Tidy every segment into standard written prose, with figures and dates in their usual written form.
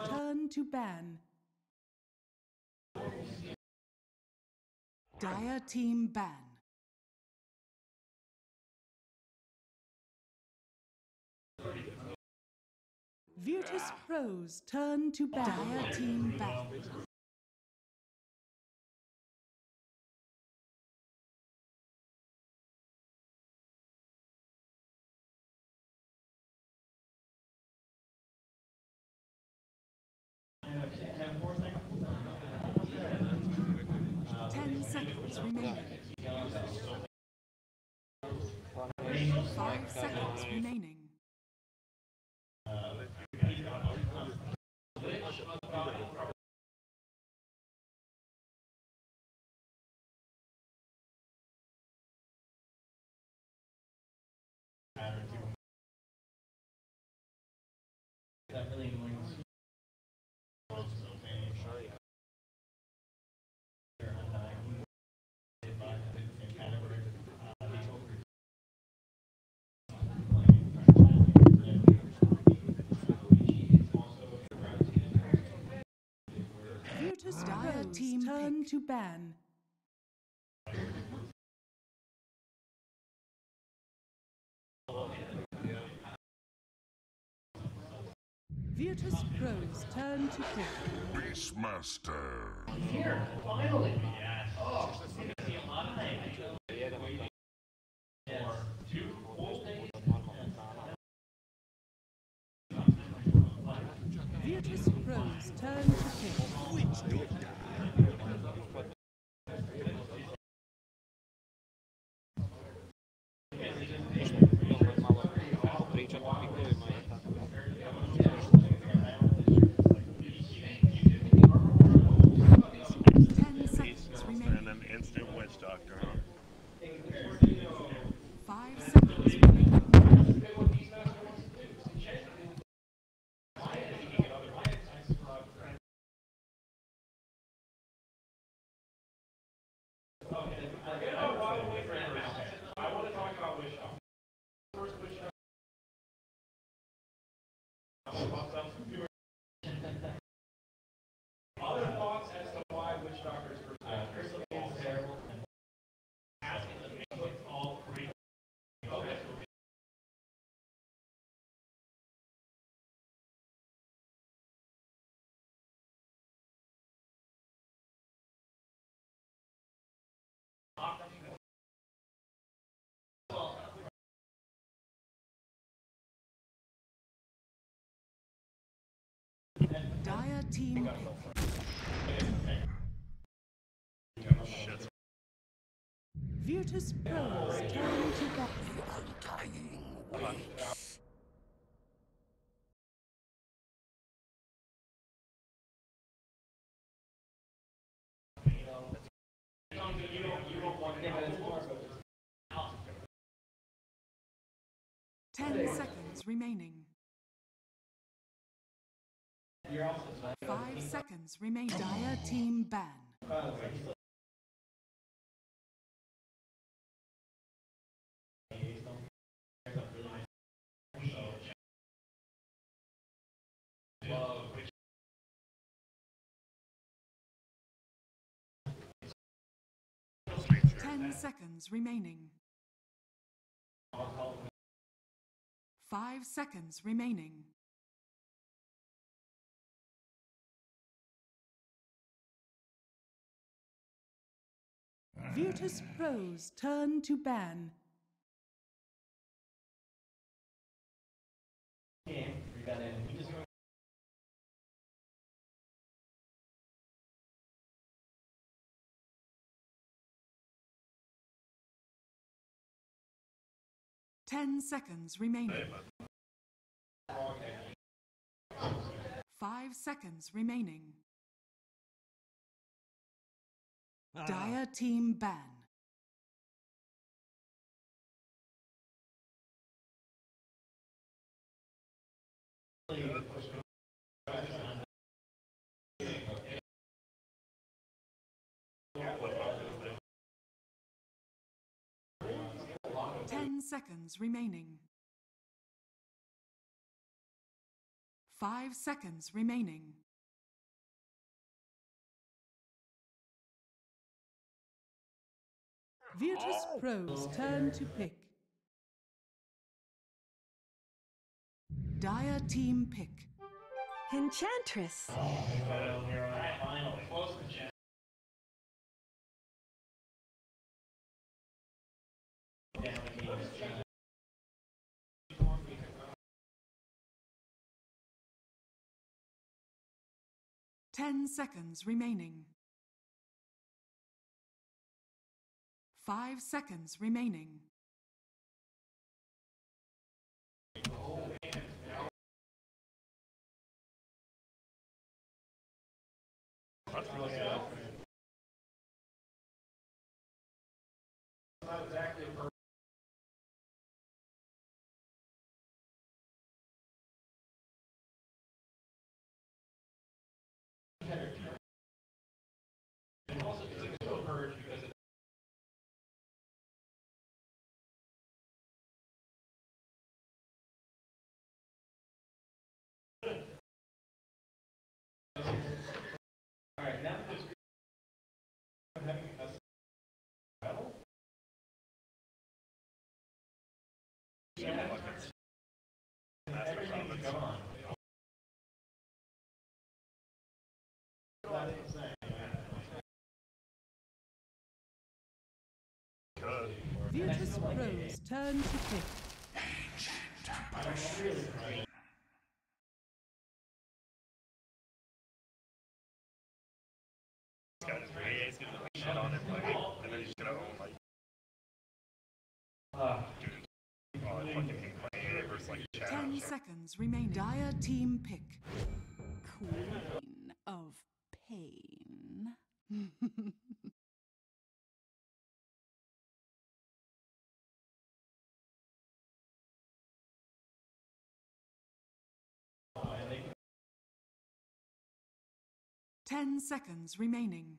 turn to ban. Dire team ban. Virtus.Pro's turn to ban. Dire team ban. Seconds remaining. 5 seconds remaining. Dire team turn to ban. Virtus.Pro's turn to pick. Beastmaster. Here, finally. Yes. Oh, it's gonna be a lot of time. Virtus.Pro's turn to pick. And an instant witch doctor. 5 seconds remaining. Other thoughts as to why witch doctors are terrible and asking them to put all three. Okay. Dire team pick. Virtus.Pro's turn to ban. Ten seconds remaining. 5 seconds remain. Dire team ban. 10 seconds remaining. 5 seconds remaining. Virtus.Pro's turn to ban. Ten seconds remaining. 5 seconds remaining. Dire team ban. Ten seconds remaining. 5 seconds remaining. Virtus.Pro's turn to pick. Dire team pick. Enchantress. Final, close to Jen. 10 seconds remaining. 5 seconds remaining. That's really good. Not exactly perfect. And also, it's a good merge because it Alright, now that it's having a battle. Everything's gone. Virtus.Pro's turn to pick. He's gonna put shit on him, like, and then he's gonna own, like, dude. Oh, I fucking hate playing it versus, like, chat. 10 seconds remain. Dire team pick. Queen of pain. Ten seconds remaining.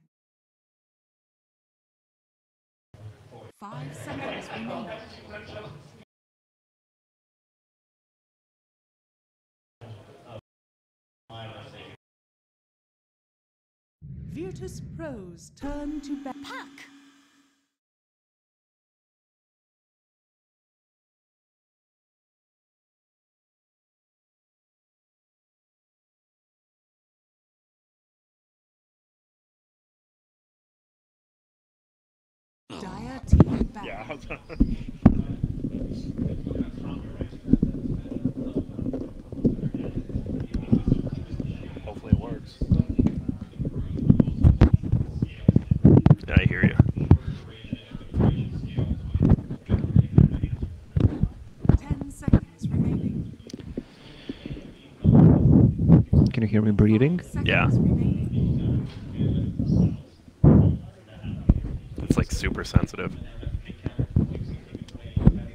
5 seconds remaining. Virtus.Pro's turn to back. Puck. Dire team back. Yeah. Hopefully it works. Yeah, I hear you. 10 seconds remaining. Can you hear me breathing? 5 seconds Yeah. remaining. It's like super sensitive.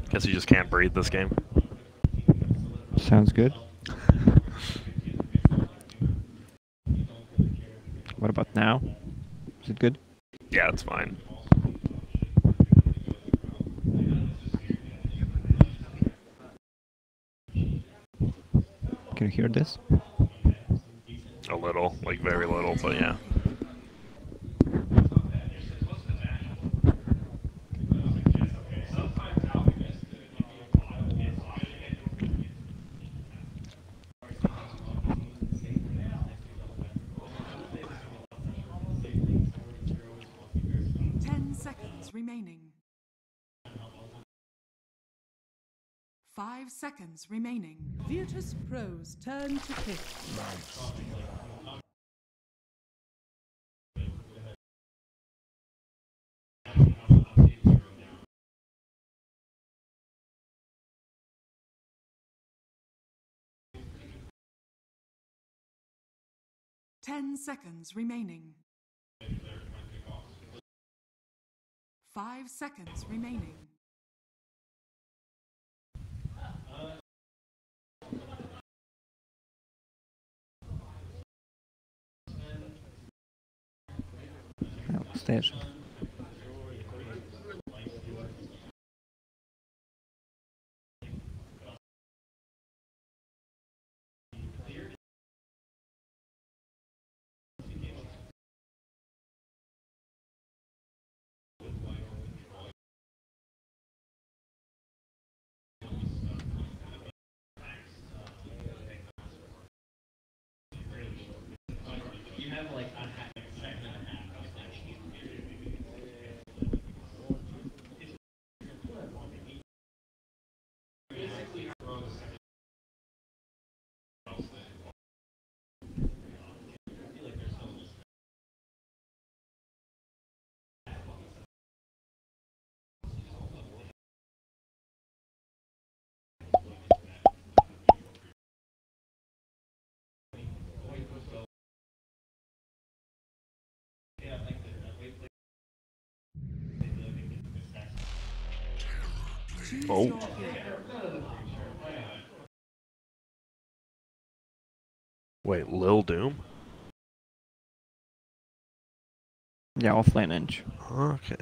Guess you just can't breathe this game. Sounds good. What about now? Is it good? Yeah, it's fine. Can you hear this? A little, like very little, but yeah. Remaining. 5 seconds remaining. Virtus.Pro's turn to pick. Nice. 10 seconds remaining. 5 seconds remaining. Station. Oh. Wait, Lil Doom? Yeah, offlane inch. Okay.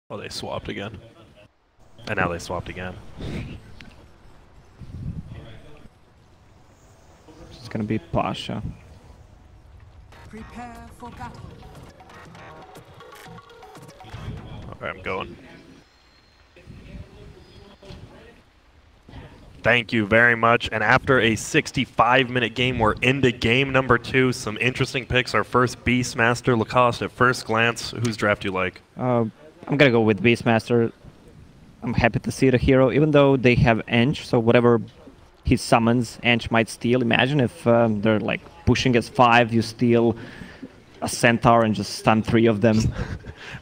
Oh, they swapped again. And now they swapped again. It's gonna be Pasha. Prepare for battle. Alright, I'm going. Thank you very much. And after a 65-minute game, we're into game number 2. Some interesting picks. Our first Beastmaster, Lacoste at first glance. Whose draft do you like? I'm gonna go with Beastmaster. I'm happy to see the hero, even though they have Ench, so whatever he summons, Ench might steal. Imagine if they're like pushing S5, you steal a Centaur and just stun 3 of them.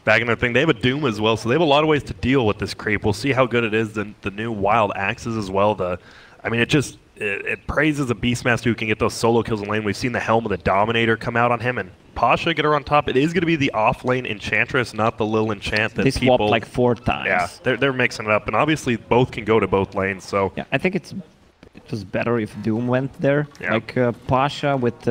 Back in their thing, they have a Doom as well, so they have a lot of ways to deal with this creep. We'll see how good it is. The new Wild Axes as well. I mean, it praises a Beastmaster who can get those solo kills in lane. We've seen the Helm of the Dominator come out on him, and Pasha get her on top. It is going to be the off-lane Enchantress, not the Lil Enchant that they people... swapped like 4 times. Yeah, they're mixing it up, and obviously both can go to both lanes, so... Yeah, I think it was better if Doom went there. Yeah. Like Pasha with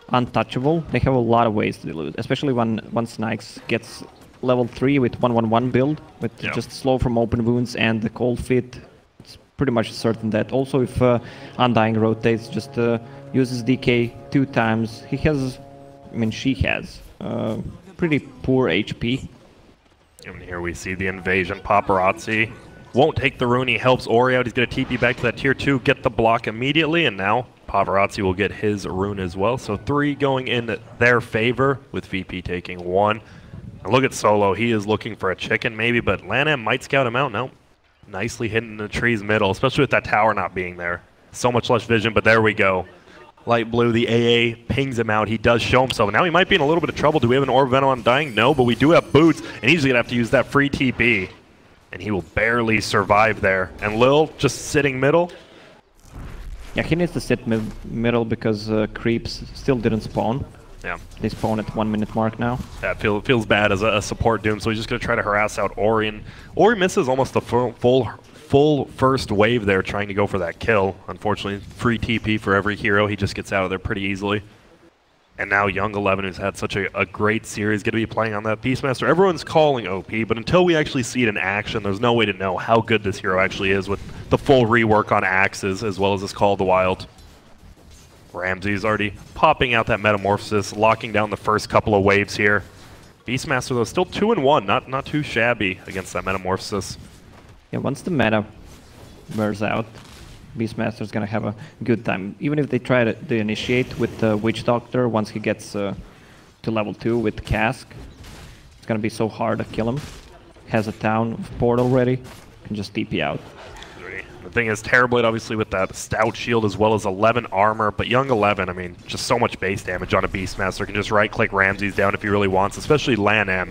Untouchable, they have a lot of ways to lose, especially when once Nikes gets level 3 with 1-1-1 build, with just slow from open wounds and the cold fit. It's pretty much certain that. Also, if Undying rotates, just uses DK 2 times, he has... I mean, she has pretty poor HP. And here we see the invasion. Paparazzi won't take the rune. He helps Ori out. He's going to TP back to that tier 2, get the block immediately, and now Paparazzi will get his rune as well. So 3 going in their favor, with VP taking 1. And look at Solo. He is looking for a chicken maybe, but LAN might scout him out. No. Nicely hidden in the tree's middle, especially with that tower not being there. So much less vision, but there we go. Light blue, the AA pings him out. He does show himself. Now he might be in a little bit of trouble. Do we have an Orb Venom on Dying? No, but we do have Boots, and he's going to have to use that free TP. And he will barely survive there. And Lil just sitting middle. Yeah, he needs to sit middle because creeps still didn't spawn. Yeah. They spawn at 1 minute mark now. That feels bad as a support Doom, so he's just going to try to harass out Ori. And Ori misses almost the full first wave there, trying to go for that kill. Unfortunately, free TP for every hero. He just gets out of there pretty easily. And now Young 11, who's had such a great series, going to be playing on that Beastmaster. Everyone's calling OP, but until we actually see it in action, there's no way to know how good this hero actually is with the full rework on axes, as well as this Call of the Wild. Ramsey's already popping out that Metamorphosis, locking down the first couple of waves here. Beastmaster, though, still 2-1, not too shabby against that Metamorphosis. Yeah, once the meta wears out, Beastmaster's gonna have a good time. Even if they try to initiate with the Witch Doctor, once he gets to level 2 with Cask, it's gonna be so hard to kill him. Has a town port already, can just TP out. The thing is, Terrorblade obviously with that stout shield as well as 11 armor, but Young 11, I mean, just so much base damage on a Beastmaster. Can just right-click Ramses down if he really wants, especially LAN. I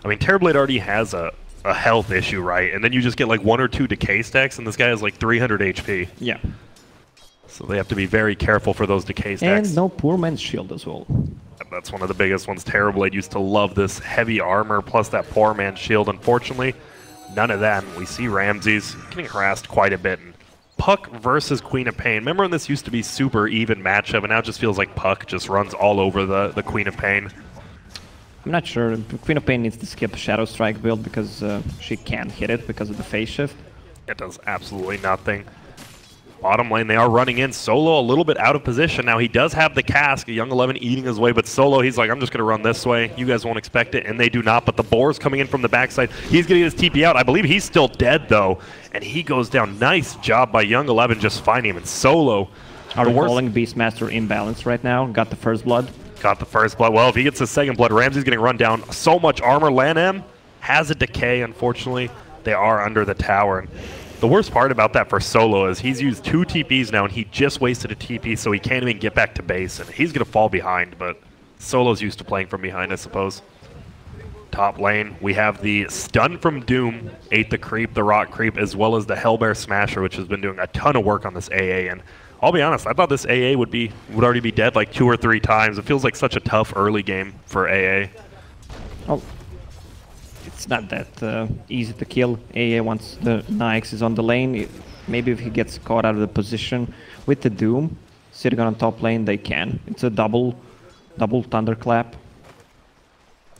mean, Terrorblade already has a health issue, right? And then you just get like 1 or 2 decay stacks, and this guy has like 300 HP. Yeah. So they have to be very careful for those decay stacks. And no poor man's shield as well. That's one of the biggest ones. Terrorblade used to love this heavy armor plus that poor man's shield. Unfortunately, none of that. We see Ramses getting harassed quite a bit. Puck versus Queen of Pain. Remember when this used to be super even matchup, and now it just feels like Puck just runs all over the Queen of Pain? I'm not sure. Queen of Pain needs to skip Shadow Strike build because she can't hit it because of the phase shift. It does absolutely nothing. Bottom lane, they are running in. Solo a little bit out of position. Now, he does have the cask. Young 11 eating his way, but Solo, he's like, I'm just going to run this way. You guys won't expect it, and they do not. But the Boar's coming in from the backside. He's going to get his TP out. I believe he's still dead, though, and he goes down. Nice job by Young 11 just finding him. And Solo. Are we calling Beastmaster imbalance right now? Got the first blood? Got the first blood. Well, if he gets the second blood, Ramsey's getting run down. So much armor. LAN M has a decay, unfortunately. They are under the tower. And the worst part about that for Solo is he's used 2 TPs now, and he just wasted a TP, so he can't even get back to base. And he's going to fall behind, but Solo's used to playing from behind, I suppose. Top lane, we have the stun from Doom, ate the creep, the rock creep, as well as the Hellbear Smasher, which has been doing a ton of work on this AA. And I'll be honest, I thought this AA would already be dead like 2 or 3 times. It feels like such a tough early game for AA. Oh, it's not that easy to kill AA once the Nyx is on the lane. Maybe if he gets caught out of the position with the Doom sitting on top lane, they can. It's a double thunderclap.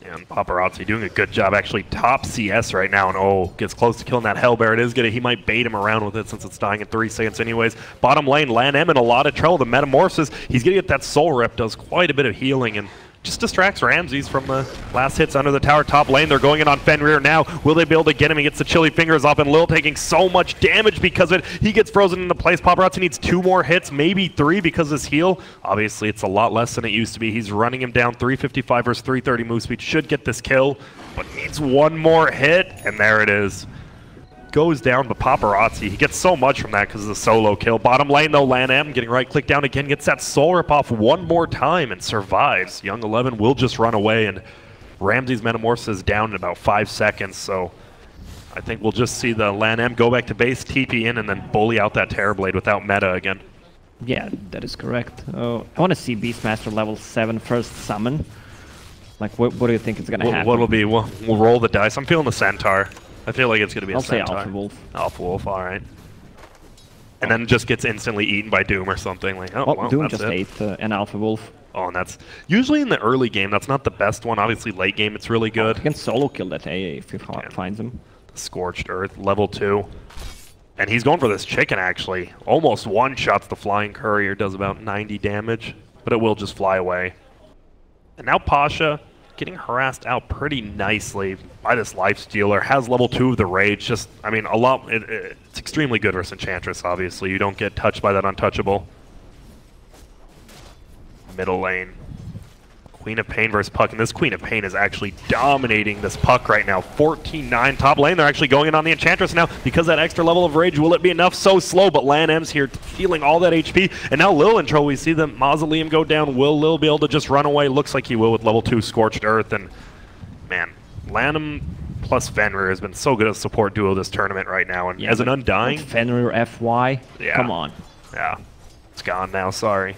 And Paparazzi doing a good job, actually top CS right now, and gets close to killing that Hellbear. He might bait him around with it since it's dying in 3 seconds anyways. Bottom lane, LAN M in a lot of trouble. The Metamorphosis, he's gonna get that Soul Rip, does quite a bit of healing, and just distracts Ramses from the last hits under the tower. Top lane, they're going in on Fenrir now. Will they be able to get him? He gets the chilly fingers off, and Lil taking so much damage because of it. He gets frozen into place. Paparazzi needs 2 more hits, maybe 3 because of his heal. Obviously, it's a lot less than it used to be. He's running him down. 355 versus 330 move speed. Should get this kill, but needs 1 more hit, and there it is. Goes down, but Paparazzi, he gets so much from that because of the solo kill. Bottom lane, though, LAN M getting right click down again, gets that soul rip off 1 more time and survives. Young 11 will just run away, and Ramsey's Metamorphosis is down in about 5 seconds, so I think we'll just see the LAN M go back to base, TP in, and then bully out that Terrorblade without meta again. Yeah, that is correct. I want to see Beastmaster level 7 first summon. Like, what do you think is going to happen? What'll be? We'll roll the dice. I'm feeling the Centaur. I feel like it's going to be a Centaur. I'll say Alpha Wolf. Alpha Wolf, all right. And then just gets instantly eaten by Doom or something. Like, well, Doom that's just it. ate an Alpha Wolf. Oh, and that's usually in the early game. That's not the best one. Obviously, late game, it's really good. You can solo kill that AA if you finds him. Scorched Earth, level 2. And he's going for this chicken, actually. Almost one-shots the Flying Courier, does about 90 damage, but it will just fly away. And now Pasha getting harassed out pretty nicely by this Lifestealer. Has level 2 of the Rage. Just, I mean, a lot. It's extremely good versus Enchantress, obviously. You don't get touched by that untouchable. Middle lane. Queen of Pain versus Puck, and this Queen of Pain is actually dominating this Puck right now. 14-9 top lane. They're actually going in on the Enchantress now because that extra level of Rage. Will it be enough? So slow, but LAN M's here feeling all that HP. And now Lil in trouble. We see the Mausoleum go down. Will Lil be able to just run away? Looks like he will with level 2 Scorched Earth. And man, LAN M plus Fenrir has been so good as a support duo this tournament right now. And as an Undying... Fenrir FY? Yeah. Come on. Yeah. It's gone now, sorry.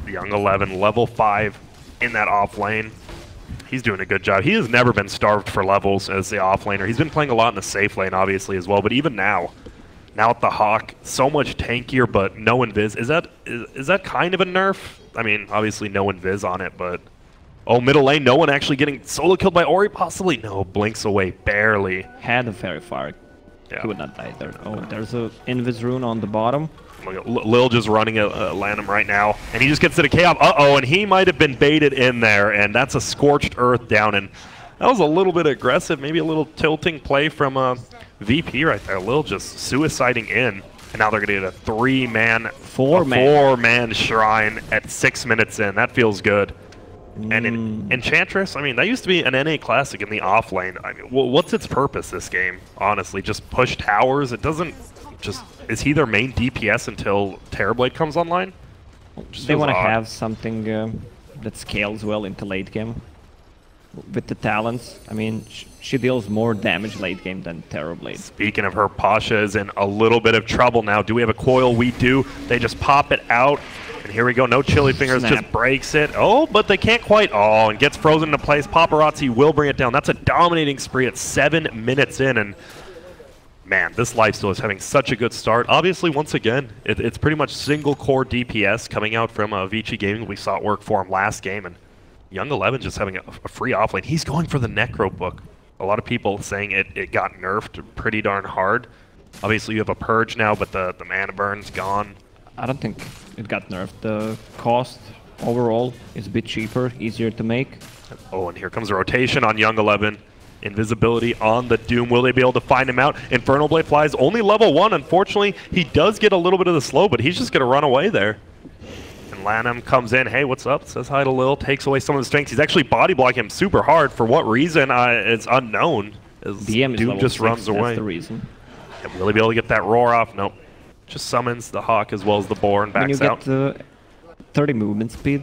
Young 11, level 5 in that off lane. He's doing a good job. He has never been starved for levels as the off laner. He's been playing a lot in the safe lane, obviously, as well. But even now with the Hawk, so much tankier, but no invis. Is that kind of a nerf? I mean, obviously no invis on it, but... Oh, middle lane, no one actually getting solo killed by Ori, possibly? No, blinks away, barely. Had a Fairy Fire. Yeah. He would not die there. Oh, there's a invis rune on the bottom. Lil just running a Lanham right now, and he just gets to the chaos. And he might have been baited in there, and that's a Scorched Earth down, and that was a little bit aggressive, maybe a little tilting play from VP right there. Lil just suiciding in, and now they're going to get a 4-man shrine at 6 minutes in. That feels good. And in Enchantress, I mean, that used to be an NA Classic in the off lane. I mean, what's its purpose this game, honestly? Just push towers? It doesn't just... Is he their main DPS until Terrorblade comes online? They want to have something that scales well into late game. with the talents. I mean, she deals more damage late game than Terrorblade. Speaking of her, Pasha is in a little bit of trouble now. Do we have a coil? We do. They just pop it out. And here we go. No Chili Fingers, just breaks it. Oh, but they can't quite. Oh, and gets frozen into place. Paparazzi will bring it down. That's a dominating spree at 7 minutes in. And man, this lifesteal is having such a good start. Obviously, once again, it's pretty much single core DPS coming out from Vici Gaming. We saw it work for him last game. And Young 11 just having a free offlane. He's going for the Necro book. A lot of people saying it got nerfed pretty darn hard. Obviously, you have a Purge now, but the mana burn's gone. I don't think it got nerfed. The cost overall is a bit cheaper, easier to make. Oh, and here comes a rotation on Young 11. Invisibility on the Doom. Will they be able to find him out? Infernal Blade flies only level 1. Unfortunately, he does get a little bit of the slow, but he's just going to run away there. And Lanham comes in. Hey, what's up? Says hi to Lil. Takes away some of the strengths. He's actually body blocking him super hard. For what reason? It's unknown. DM Doom just runs away. That's the reason. And will he be able to get that roar off? Nope. Just summons the Hawk as well as the Boar and backs out. When you get the 30 movement speed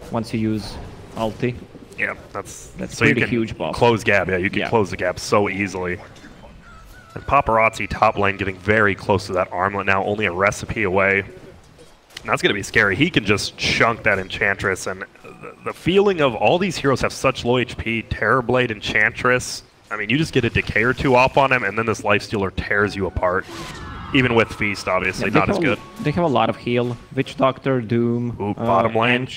once you use ulti. Yeah, that's so pretty you can huge buff. Close gap. Yeah, you can close the gap so easily. And Paparazzi top lane getting very close to that armlet now, only a recipe away. And that's going to be scary. He can just chunk that Enchantress, and the feeling of all these heroes have such low HP, Terrorblade, Enchantress. I mean, you just get a decay or two off on him, and then this Lifestealer tears you apart. Even with Feast, obviously, not as good. They have a lot of heal. Witch Doctor, Doom, ooh, bottom lane.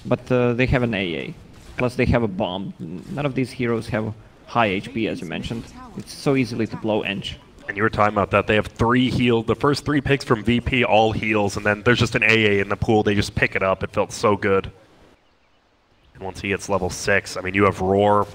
But they have an AA. Plus they have a bomb. None of these heroes have high HP, as you mentioned. It's so easily to blow Ench. And you were talking about that. They have 3 healed. The first 3 picks from VP, all heals. And then there's just an AA in the pool. They just pick it up. It felt so good. And once he gets level 6, I mean, you have Roar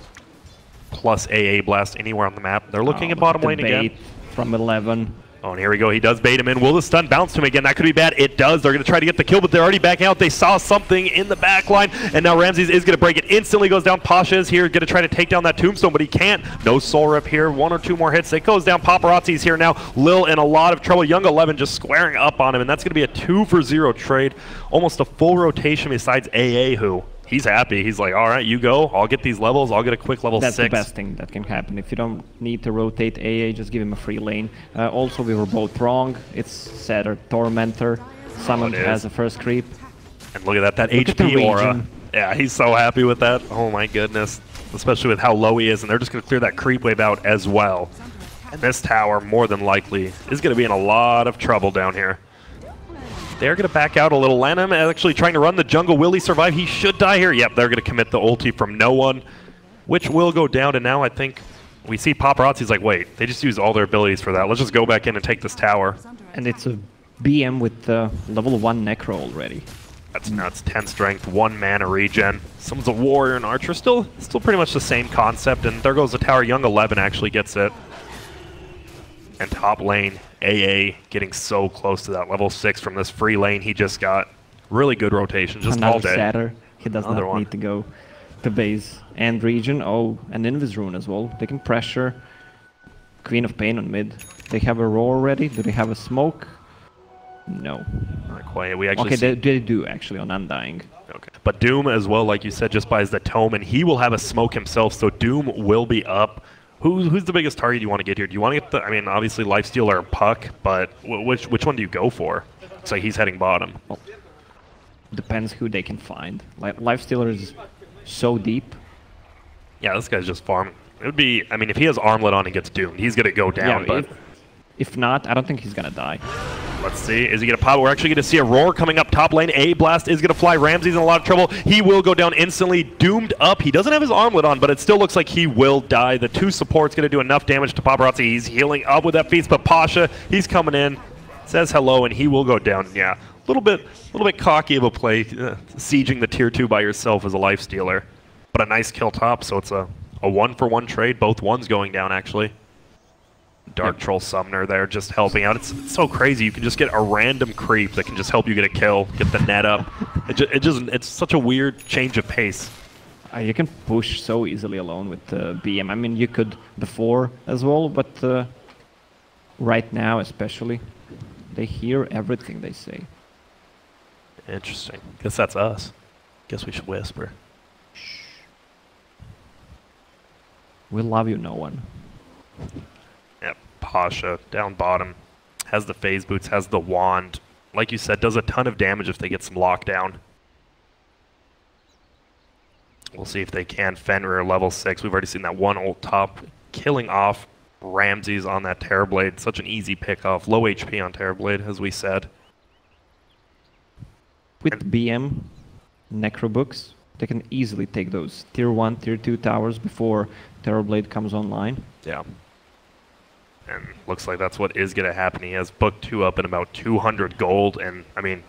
plus AA Blast anywhere on the map. They're looking at bottom lane again. From 11. Oh, and here we go. He does bait him in. Will the stun bounce to him again? That could be bad. It does. They're going to try to get the kill, but they're already backing out. They saw something in the back line, and now Ramses is going to break it. Instantly goes down. Pasha is here, going to try to take down that tombstone, but he can't. No soul rip here. 1 or 2 more hits. It goes down. Paparazzi's here now. Lil in a lot of trouble. Young 11 just squaring up on him, and that's going to be a 2-for-0 trade. Almost a full rotation besides AA, who... he's happy. He's like, all right, you go. I'll get these levels. I'll get a quick level 6. That's the best thing that can happen. If you don't need to rotate AA, just give him a free lane. Also, we were both wrong. It's Setter Tormentor summoned as a first creep. And look at that HP aura. Yeah, he's so happy with that. Oh my goodness. Especially with how low he is. And they're just going to clear that creep wave out as well. And this tower, more than likely, is going to be in a lot of trouble down here. They're going to back out a little. Lanham actually trying to run the jungle. Will he survive? He should die here. Yep, they're going to commit the ulti from no one, which will go down. And now I think we see Paparazzi's like, wait, they just used all their abilities for that. Let's just go back in and take this tower. And it's a BM with level 1 Necro already. That's nuts. 10 strength, 1 mana regen. Someone's a warrior and archer. Still pretty much the same concept. And there goes the tower. Young 11 actually gets it. And top lane, AA getting so close to that level 6 from this free lane he just got. Really good rotation, just all day. Satyr. He does not need to go to base and region. Oh, and Invis Rune as well. They can pressure Queen of Pain on mid. They have a roar already. Do they have a smoke? No. Not quite. We actually they do actually on Undying. Okay. But Doom as well, like you said, just buys the tome, and he will have a smoke himself, so Doom will be up. Who's the biggest target you want to get here? Do you want to get the, I mean, obviously Lifestealer and Puck, but which one do you go for? It's like he's heading bottom. Well, depends who they can find. Lifestealer is so deep. Yeah, this guy's just farming. It would be, I mean, if he has Armlet on and gets doomed, he's going to go down, yeah, but... If not, I don't think he's going to die. Let's see. Is he going to pop? We're actually going to see a roar coming up top lane. A blast is going to fly. Ramsey's in a lot of trouble. He will go down instantly. Doomed up. He doesn't have his armlet on, but it still looks like he will die. The 2 support's going to do enough damage to Paparazzi. He's healing up with that feast, but Pasha, he's coming in, says hello, and he will go down. Yeah, a little bit cocky of a play, sieging the tier 2 by yourself as a Lifestealer. But a nice kill top, so it's a 1-for-1 trade. Both ones going down, actually. Dark Troll Summoner there just helping out. It's so crazy. You can just get a random creep that can just help you get a kill, get the net up. It's such a weird change of pace. You can push so easily alone with BM. I mean, you could before as well, but right now especially, they hear everything they say. Interesting. Guess that's us. Guess we should whisper. We love you, no one. Yep, Pasha down bottom. Has the phase boots, has the wand. Like you said, does a ton of damage if they get some lockdown. We'll see if they can. Fenrir, level 6. We've already seen that one ult top killing off Ramses on that Terrorblade. Such an easy pick off. Low HP on Terrorblade, as we said. With BM, Necrobooks, they can easily take those tier 1, tier 2 towers before Terrorblade comes online. Yeah. And looks like that's what is going to happen. He has book 2 up in about 200 gold. And, I mean,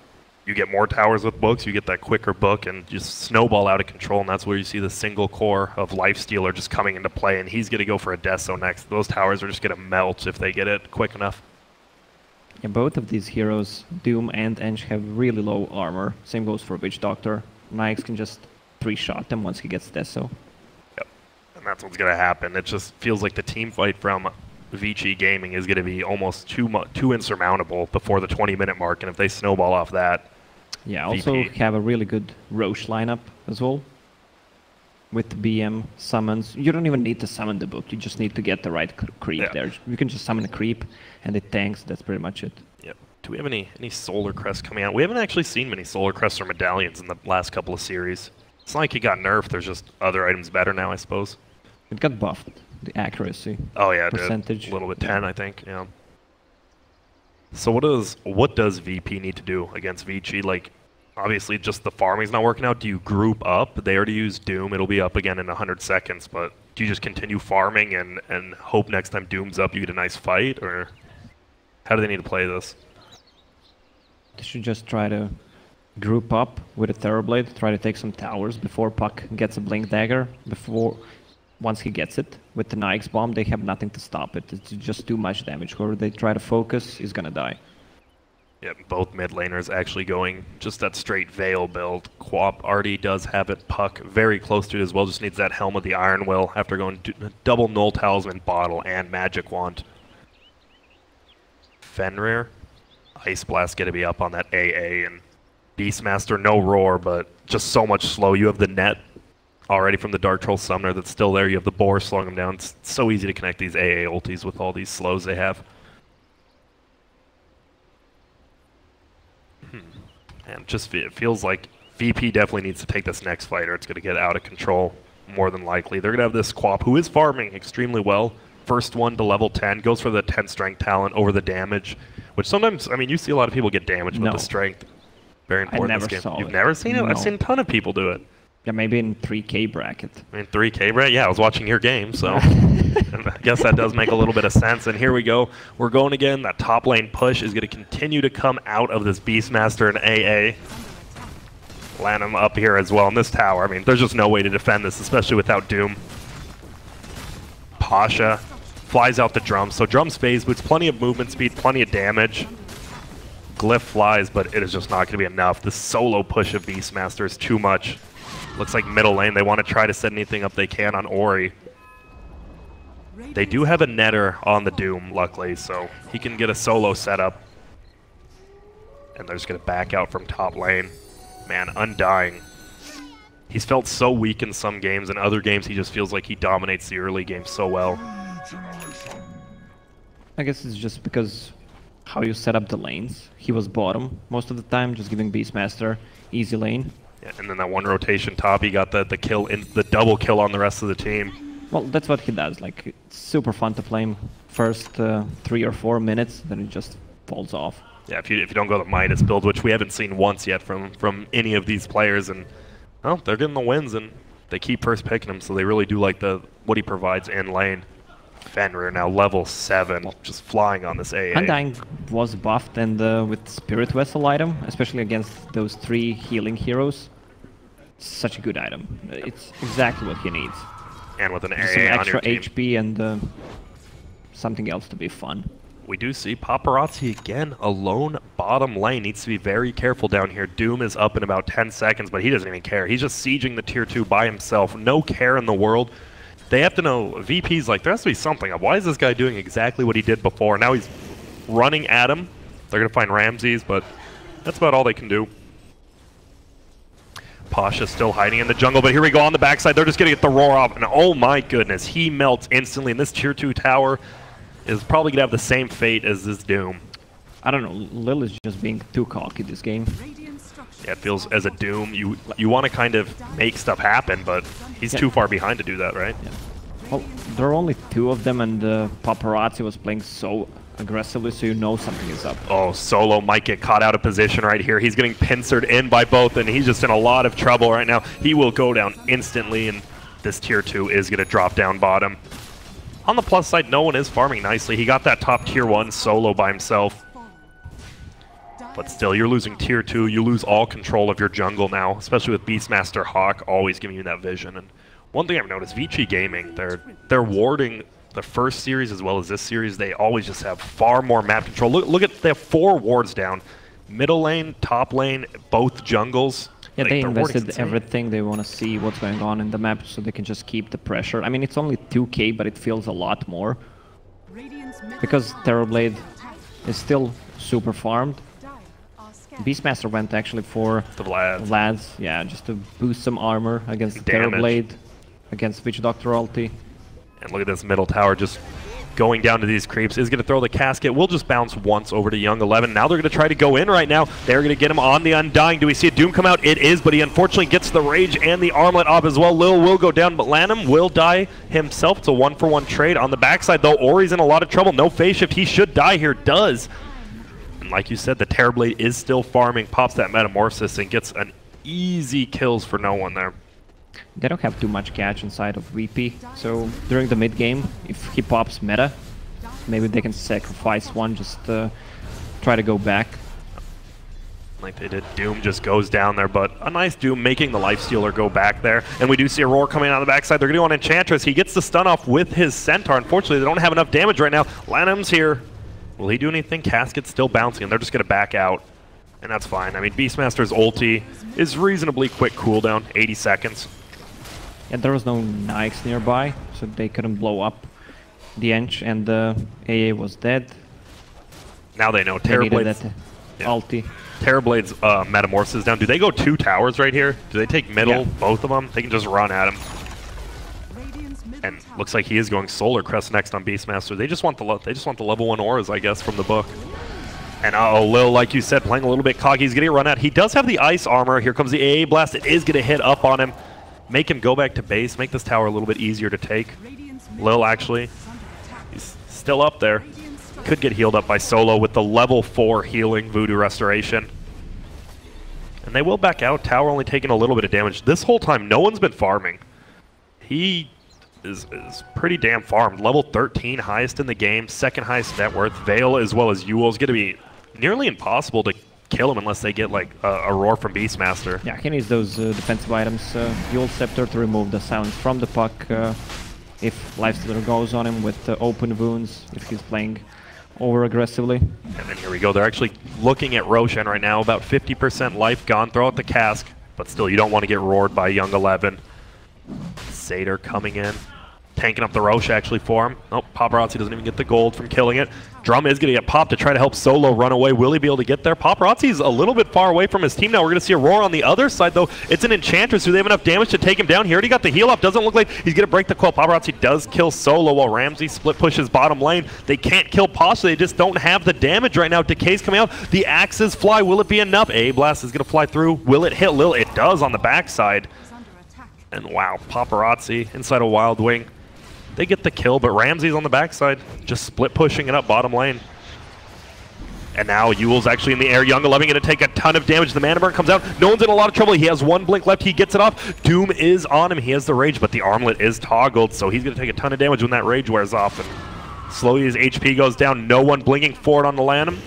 you get more towers with books, you get that quicker book, and just snowball out of control. And that's where you see the single core of Lifestealer just coming into play. And he's going to go for a Deso next. Those towers are just going to melt if they get it quick enough. Yeah, both of these heroes, Doom and Ench, have really low armor. Same goes for Witch Doctor. Nyx can just 3-shot them once he gets Deso. Yep. And that's what's going to happen. It just feels like the team fight from Vici Gaming is going to be almost too insurmountable before the 20-minute mark, and if they snowball off that... Yeah, also VP. have a really good Roche lineup as well. With BM summons. You don't even need to summon the book, you just need to get the right creep there. You can just summon a creep, and it tanks, that's pretty much it. Yep. Do we have any Solar Crests coming out? We haven't actually seen many Solar Crests or Medallions in the last couple of series. It's not like it got nerfed, there's just other items better now, I suppose. It got buffed, the accuracy. Oh yeah, percentage. A little bit, 10 I think, yeah. So what does VP need to do against Vici? Like, obviously just the farming's not working out. Do you group up? They already used Doom, it'll be up again in 100 seconds, but do you just continue farming and hope next time Doom's up you get a nice fight, or how do they need to play this? They should just try to group up with a Terrorblade, try to take some towers before Puck gets a Blink Dagger. Once he gets it, with the Nyx bomb, they have nothing to stop it. It's just too much damage. Whoever they try to focus is gonna die. Yep, both mid laners actually going just that straight Veil build. Quap already does have it. Puck very close to it as well, just needs that Helm of the Iron Will after going double Null Talisman Bottle and Magic Wand. Fenrir, Ice Blast gonna be up on that AA, and Beastmaster, no Roar, but just so much slow. You have the net already from the Dark Troll Summoner that's still there. You have the Boar slowing them down. It's so easy to connect these AA ultis with all these slows they have. And just it feels like VP definitely needs to take this next fight or it's going to get out of control more than likely. They're going to have this Quap who is farming extremely well. First one to level 10, goes for the 10 strength talent over the damage, which sometimes, I mean, you see a lot of people get damaged with the strength. Very important in this game. You've never seen it? No. I've seen a ton of people do it. Yeah, maybe in 3K bracket. I mean, 3K bracket? Yeah, I was watching your game, so I guess that does make a little bit of sense. And here we go. We're going again. That top lane push is going to continue to come out of this Beastmaster and AA. Land him up here as well in this tower. I mean, there's just no way to defend this, especially without Doom. Pasha flies out the drums. So drums phase boots, plenty of movement speed, plenty of damage. Glyph flies, but it is just not going to be enough. The solo push of Beastmaster is too much. Looks like middle lane, they want to try to set anything up they can on Ori. They do have a netter on the Doom, luckily, so he can get a solo setup. And they're just going to back out from top lane. Man, Undying. He's felt so weak in some games, and other games he just feels like he dominates the early game so well. I guess it's just because how you set up the lanes. He was bottom most of the time, just giving Beastmaster easy lane. Yeah, and then that one rotation top, he got the kill, the double kill on the rest of the team. Well, that's what he does. Like, it's super fun to play him first 3 or 4 minutes, then it just falls off. Yeah, if you don't go the Midas build, which we haven't seen once yet from any of these players, and well, they're getting the wins, and they keep first picking him, so they really do like what he provides in lane. Fenrir now level 7, just flying on this AA. Undying was buffed, and with Spirit Vessel item, especially against those 3 healing heroes, such a good item. It's exactly what he needs. And with an AA some on extra your team. HP and something else to be fun. We do see Paparazzi again alone bottom lane. Needs to be very careful down here. Doom is up in about 10 seconds, but he doesn't even care. He's just sieging the tier 2 by himself. No care in the world. They have to know, VP's like, there has to be something up. Why is this guy doing exactly what he did before? Now he's running at him. They're going to find Ramses, but that's about all they can do. Pasha still hiding in the jungle, but here we go on the backside. They're just going to get the roar off, and oh my goodness, he melts instantly, and this tier 2 tower is probably going to have the same fate as this Doom. I don't know, Lil is just being too cocky this game. Yeah, it feels as a Doom, you want to kind of make stuff happen, but he's too far behind to do that, right? Yeah. Well, there are only 2 of them, and Paparazzi was playing so aggressively, so you know something is up. Oh, Solo might get caught out of position right here. He's getting pincered in by both, and he's just in a lot of trouble right now. He will go down instantly, and this tier 2 is going to drop down bottom. On the plus side, no one is farming nicely. He got that top tier 1 solo by himself. But still, you're losing tier 2. You lose all control of your jungle now, especially with Beastmaster Hawk always giving you that vision. And one thing I've noticed, Vici Gaming, they're warding the first series as well as this series. They always just have far more map control. Look at, they have 4 wards down. Middle lane, top lane, both jungles. Yeah, like, they invested everything. They want to see what's going on in the map so they can just keep the pressure. I mean, it's only 2k, but it feels a lot more. Because Terrorblade is still super farmed. Beastmaster went actually for the Vlads. Yeah, just to boost some armor against Damage. Terrorblade, against Witch Doctor ulti. And look at this middle tower just going down to these creeps. Is going to throw the casket. Will just bounce once over to Young 11. Now they're going to try to go in right now. They're going to get him on the Undying. Do we see a Doom come out? It is, but he unfortunately gets the Rage and the Armlet off as well. Lil will go down, but Lanham will die himself. It's a 1-for-1 trade. On the backside, though, Ori's in a lot of trouble. No phase shift. He should die here. Does. And like you said, the Terrorblade is still farming. Pops that Metamorphosis and gets an easy kills for no one there. They don't have too much catch inside of VP, so during the mid game, if he pops meta, maybe they can sacrifice one, just try to go back. Like they did, Doom just goes down there, but a nice Doom making the Lifestealer go back there. And we do see a Roar coming on the backside. They're going to go on Enchantress. He gets the stun off with his Centaur. Unfortunately, they don't have enough damage right now. Lanham's here. Will he do anything? Casket's still bouncing, and they're just going to back out. And that's fine. I mean, Beastmaster's ulti is reasonably quick cooldown, 80 seconds. Yeah, there was no Nikes nearby, so they couldn't blow up the Ench, and AA was dead. Now they know Terrorblade's ulti. Terrorblade's Metamorphosis down. Do they go 2 towers right here? Do they take middle, both of them? They can just run at him. And looks like he is going Solar Crest next on Beastmaster. They just want the level 1 auras, I guess, from the book. And Lil, like you said, playing a little bit cocky. He's getting run out. He does have the Ice Armor. Here comes the AA Blast. It is going to hit up on him. Make him go back to base. Make this tower a little bit easier to take. Lil, actually, he's still up there. Could get healed up by Solo with the level 4 healing Voodoo Restoration. And they will back out. Tower only taking a little bit of damage. This whole time, no one's been farming. He is pretty damn farmed. Level 13, highest in the game, second highest net worth. Vale as well as Yule is going to be nearly impossible to kill him unless they get like a Roar from Beastmaster. Yeah, he needs those defensive items. Yule Scepter to remove the silence from the puck. If Lifestealer goes on him with open wounds, if he's playing over aggressively. And then here we go. They're actually looking at Roshan right now. About 50% life gone. Throw out the cask. But still, you don't want to get roared by Young 11. Satyr coming in. Tanking up the Roche actually for him. Oh, Paparazzi doesn't even get the gold from killing it. Drum is going to get popped to try to help Solo run away. Will he be able to get there? Paparazzi's a little bit far away from his team now. We're going to see a Roar on the other side, though. It's an Enchantress. Do they have enough damage to take him down? He already got the heal up. Doesn't look like he's going to break the coil. Paparazzi does kill Solo while Ramsey split pushes bottom lane. They can't kill Pasha. They just don't have the damage right now. Decay's coming out. The axes fly. Will it be enough? A Blast is going to fly through. Will it hit Lil? It does on the backside. And wow, Paparazzi inside a Wild Wing. They get the kill, but Ramsey's on the backside, just split pushing it up bottom lane. And now Yule's actually in the air. Young 11 going to take a ton of damage. The Mana Burn comes out. No one's in a lot of trouble. He has one blink left. He gets it off. Doom is on him. He has the Rage, but the Armlet is toggled, so he's going to take a ton of damage when that Rage wears off. And slowly his HP goes down. No one blinking forward on the Lanham.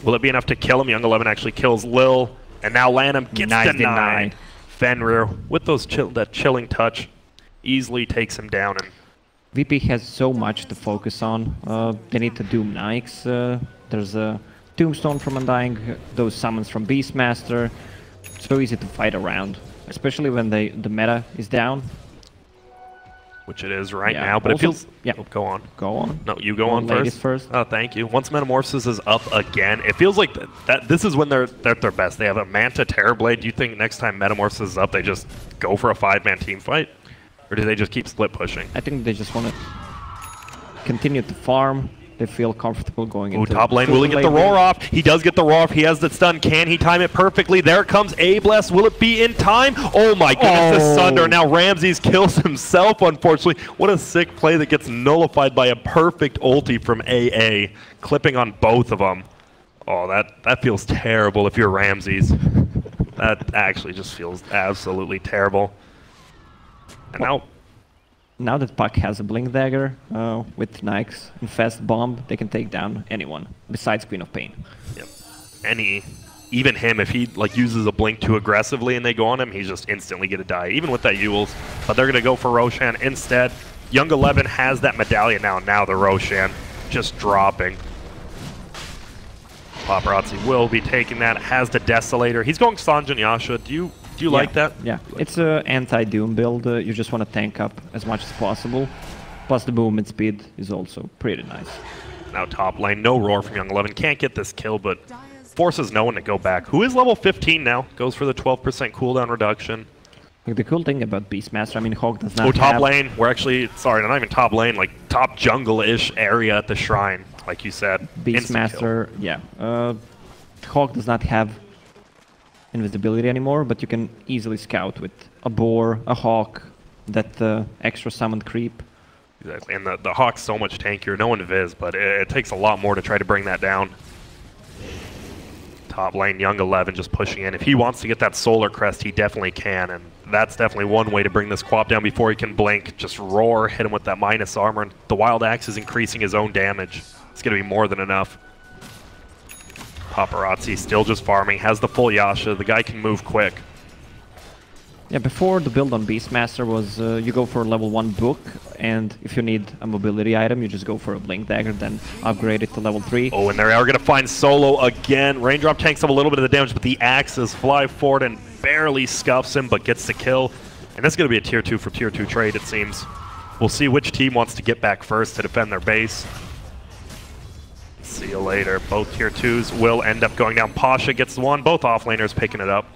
Will it be enough to kill him? Young 11 actually kills Lil. And now Lanham gets denied. Fenrir, with those that chilling touch, easily takes him down. And VP has so much to focus on. They need to Doom Nikes. There's a Tombstone from Undying, those summons from Beastmaster. So easy to fight around, especially when the meta is down. which it is right Yeah, now, but also- it feels... yeah. Oh, go on. Go on. No, you go Well, on ladies first. first. Oh, thank you. Once Metamorphosis is up again, it feels like that. This is when they're at their best. They have a Manta Terrorblade. Do you think next time Metamorphosis is up, they just go for a 5-man team fight? Or do they just keep split pushing? I think they just want to continue to farm. They feel comfortable going Ooh, into top lane, will he get the roar off? He does get the roar off. He has the stun. Can he time it perfectly? There comes Abless. Will it be in time? Oh my goodness, the Sunder. Now Ramses kills himself, unfortunately. What a sick play that gets nullified by a perfect ulti from AA, clipping on both of them. Oh, that feels terrible if you're Ramses. That actually just feels absolutely terrible. And now that Puck has a Blink Dagger with Nyx and Fast Bomb, they can take down anyone besides Queen of Pain. Yep. Even him, if he like uses a blink too aggressively and they go on him, he's just instantly gonna die, even with that Yules. But they're gonna go for Roshan instead. Young 11 has that medallion now. Now the Roshan just dropping. Paparazzi will be taking that. Has the Desolator. He's going Sanjin Yasha. Do you like that? Yeah, it's an anti-Doom build. You just want to tank up as much as possible. Plus the movement speed is also pretty nice. Now top lane, no roar from Young 11. Can't get this kill, but forces no one to go back. Who is level 15 now? Goes for the 12% cooldown reduction. Like, the cool thing about Beastmaster, I mean, Hawk does not Oh, top have... lane. We're actually, sorry, not even top lane, like top jungle-ish area at the shrine, like you said. Beastmaster, yeah. Hawk does not have invisibility anymore, but you can easily scout with a boar, a hawk, that extra summoned creep. Exactly, and the Hawk's so much tankier. No invis, but it takes a lot more to try to bring that down. Top lane, Young 11 just pushing in. If he wants to get that Solar Crest, he definitely can, and that's definitely one way to bring this Quap down before he can blink. Just roar, hit him with that minus armor, and the Wild Axe is increasing his own damage. It's going to be more than enough. Paparazzi still just farming, has the full Yasha. The guy can move quick. Yeah, before the build on Beastmaster was you go for a level 1 book, and if you need a mobility item, you just go for a Blink Dagger, then upgrade it to level 3. Oh, and they are going to find Solo again. Raindrop tanks up a little bit of the damage, but the axes fly forward and barely scuffs him, but gets the kill. And this is going to be a tier 2 for tier 2 trade, it seems. We'll see which team wants to get back first to defend their base. See you later. Both tier 2s will end up going down. Pasha gets the one. Both offlaners picking it up.